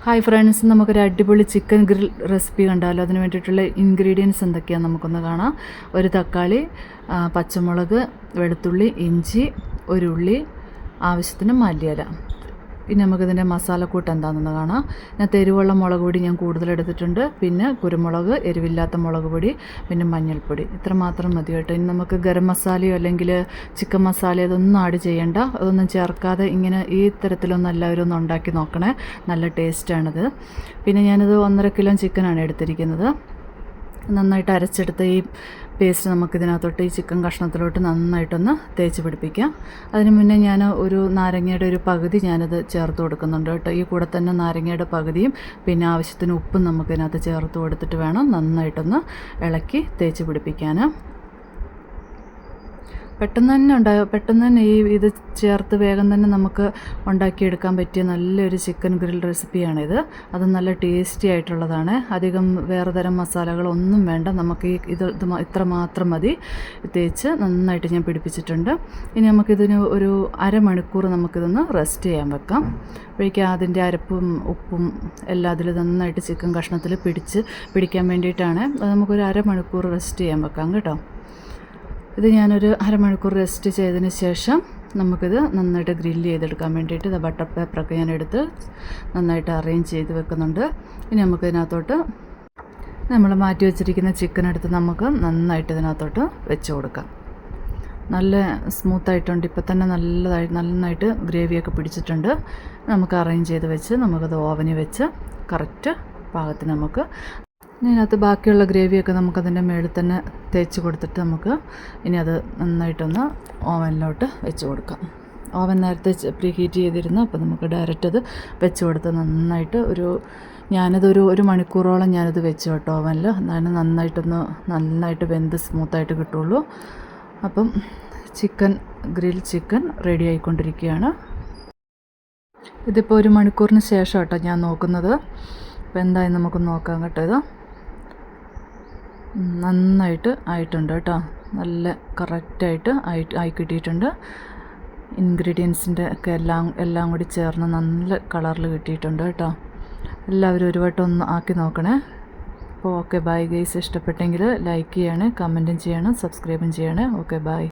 Hi friends, നമുക്കൊരു അടിപൊളി chicken grill recipe കണ്ടാലോ. അതിന് വേണ്ടിയിട്ടുള്ള ഇൻഗ്രീഡിയൻസ് എന്തൊക്കെയാണെന്ന് നമുക്കൊന്ന് കാണാം. ഒരു തക്കാളി, പച്ചമുളക്, വെളുത്തുള്ളി, ഇഞ്ചി, ഒരു ഉള്ളി, ആവശ്യത്തിന് മല്ലിയില. ഇനി നമുക്കിതിൻ്റെ മസാലക്കൂട്ട് എന്താണെന്ന് കാണാം. ഞാൻ എരിവുള്ള മുളക് പൊടി ഞാൻ കൂടുതലെടുത്തിട്ടുണ്ട്. പിന്നെ കുരുമുളക്, എരിവില്ലാത്ത മുളക് പൊടി, പിന്നെ മഞ്ഞൾപ്പൊടി. ഇത്ര മാത്രം മതി കേട്ടോ. ഇനി നമുക്ക് ഗരം മസാലയോ അല്ലെങ്കിൽ ചിക്കൻ മസാല ഇതൊന്നും ആഡ് ചെയ്യേണ്ട. അതൊന്നും ചേർക്കാതെ ഇങ്ങനെ ഈ തരത്തിലൊന്നും എല്ലാവരും ഒന്ന് ഉണ്ടാക്കി നോക്കണേ. നല്ല ടേസ്റ്റാണിത്. പിന്നെ ഞാനിത് 1.5 കിലോ ചിക്കനാണ് എടുത്തിരിക്കുന്നത്. നന്നായിട്ട് അരച്ചെടുത്ത ഈ പേസ്റ്റ് നമുക്കിതിനകത്തോട്ട് ഈ ചിക്കൻ കഷ്ണത്തിലോട്ട് നന്നായിട്ടൊന്ന് തേച്ച് പിടിപ്പിക്കാം. അതിന് മുന്നേ ഞാൻ ഒരു നാരങ്ങയുടെ ഒരു പകുതി ഞാനത് ചേർത്ത് കൊടുക്കുന്നുണ്ട് കേട്ടോ. ഈ കൂടെ തന്നെ നാരങ്ങയുടെ പകുതിയും പിന്നെ ആവശ്യത്തിന് ഉപ്പും നമുക്കിതിനകത്ത് ചേർത്ത് കൊടുത്തിട്ട് വേണം നന്നായിട്ടൊന്ന് ഇളക്കി തേച്ച് പിടിപ്പിക്കാൻ. പെട്ടെന്ന് തന്നെ ഇത് ചേർത്ത് വേഗം തന്നെ നമുക്ക് ഉണ്ടാക്കിയെടുക്കാൻ പറ്റിയ നല്ലൊരു ചിക്കൻ ഗ്രിൽ റെസിപ്പിയാണിത്. അത് നല്ല ടേസ്റ്റി ആയിട്ടുള്ളതാണ്. അധികം വേറെ തരം മസാലകളൊന്നും വേണ്ട. നമുക്ക് ഇത് ഇത്ര മാത്രം മതി. തേച്ച് നന്നായിട്ട് ഞാൻ പിടിപ്പിച്ചിട്ടുണ്ട്. ഇനി നമുക്കിതിന് ഒരു അരമണിക്കൂർ നമുക്കിതൊന്ന് റെസ്റ്റ് ചെയ്യാൻ വെക്കാം. അപ്പോഴേക്കും അതിൻ്റെ അരപ്പും ഉപ്പും എല്ലാം അതിൽ നന്നായിട്ട് ചിക്കൻ കഷ്ണത്തിൽ പിടിക്കാൻ വേണ്ടിയിട്ടാണ്. അത് നമുക്കൊരു അരമണിക്കൂർ റെസ്റ്റ് ചെയ്യാൻ വെക്കാം കേട്ടോ. ഇത് ഞാനൊരു അരമണിക്കൂർ റെസ്റ്റ് ചെയ്തതിന് ശേഷം നമുക്കിത് നന്നായിട്ട് ഗ്രില്ല് ചെയ്തെടുക്കാൻ വേണ്ടിയിട്ട് ബട്ടർ പേപ്പറൊക്കെ ഞാൻ എടുത്ത് നന്നായിട്ട് അറേഞ്ച് ചെയ്ത് വെക്കുന്നുണ്ട്. ഇനി നമുക്കിതിനകത്തോട്ട് നമ്മൾ മാറ്റി വെച്ചിരിക്കുന്ന ചിക്കൻ എടുത്ത് നമുക്ക് നന്നായിട്ട് ഇതിനകത്തോട്ട് വെച്ച് കൊടുക്കാം. നല്ല സ്മൂത്തായിട്ടുണ്ട്. ഇപ്പം തന്നെ നന്നായിട്ട് ഗ്രേവിയൊക്കെ പിടിച്ചിട്ടുണ്ട്. നമുക്ക് അറേഞ്ച് ചെയ്ത് വെച്ച് നമുക്കത് ഓവനിൽ വെച്ച് കറക്റ്റ് പാകത്തിന് നമുക്ക് ഇതിനകത്ത് ബാക്കിയുള്ള ഗ്രേവിയൊക്കെ നമുക്കതിൻ്റെ മേളിൽ തന്നെ തേച്ച് കൊടുത്തിട്ട് നമുക്ക് ഇനി അത് നന്നായിട്ടൊന്ന് ഓവനിലോട്ട് വെച്ച് കൊടുക്കാം. ഓവൻ നേരത്തെ പ്രീ ഹീറ്റ് ചെയ്തിരുന്നു. അപ്പോൾ നമുക്ക് ഡയറക്റ്റ് അത് വെച്ച് കൊടുത്ത് നന്നായിട്ട് ഒരു മണിക്കൂറോളം ഞാനത് വെച്ച് കേട്ടോ ഓവനിൽ. എന്നാലും നന്നായിട്ട് വെന്ത് സ്മൂത്തായിട്ട് കിട്ടുള്ളൂ. അപ്പം ഗ്രിൽ ചിക്കൻ റെഡി ആയിക്കൊണ്ടിരിക്കുകയാണ്. ഇതിപ്പോൾ 1 മണിക്കൂറിന് ശേഷം കേട്ടോ ഞാൻ നോക്കുന്നത്. അപ്പോൾ എന്തായാലും നമുക്ക് നോക്കാം കേട്ടോ. ഇത് നന്നായിട്ട് ആയിട്ടുണ്ട് കേട്ടോ. നല്ല കറക്റ്റായിട്ട് ആയി കിട്ടിയിട്ടുണ്ട്. ഇൻഗ്രീഡിയൻസിൻ്റെ ഒക്കെ എല്ലാം കൂടി ചേർന്ന് നല്ല കളറിൽ കിട്ടിയിട്ടുണ്ട് കേട്ടോ. എല്ലാവരും ഒരു വട്ടം ഒന്ന് ആക്കി നോക്കണേ. അപ്പോൾ ഓക്കെ, ബൈ ഗൈസ്. ഇഷ്ടപ്പെട്ടെങ്കിൽ ലൈക്ക് ചെയ്യണേ, കമൻറ്റും ചെയ്യണം, സബ്സ്ക്രൈബും ചെയ്യണേ. Okay, by.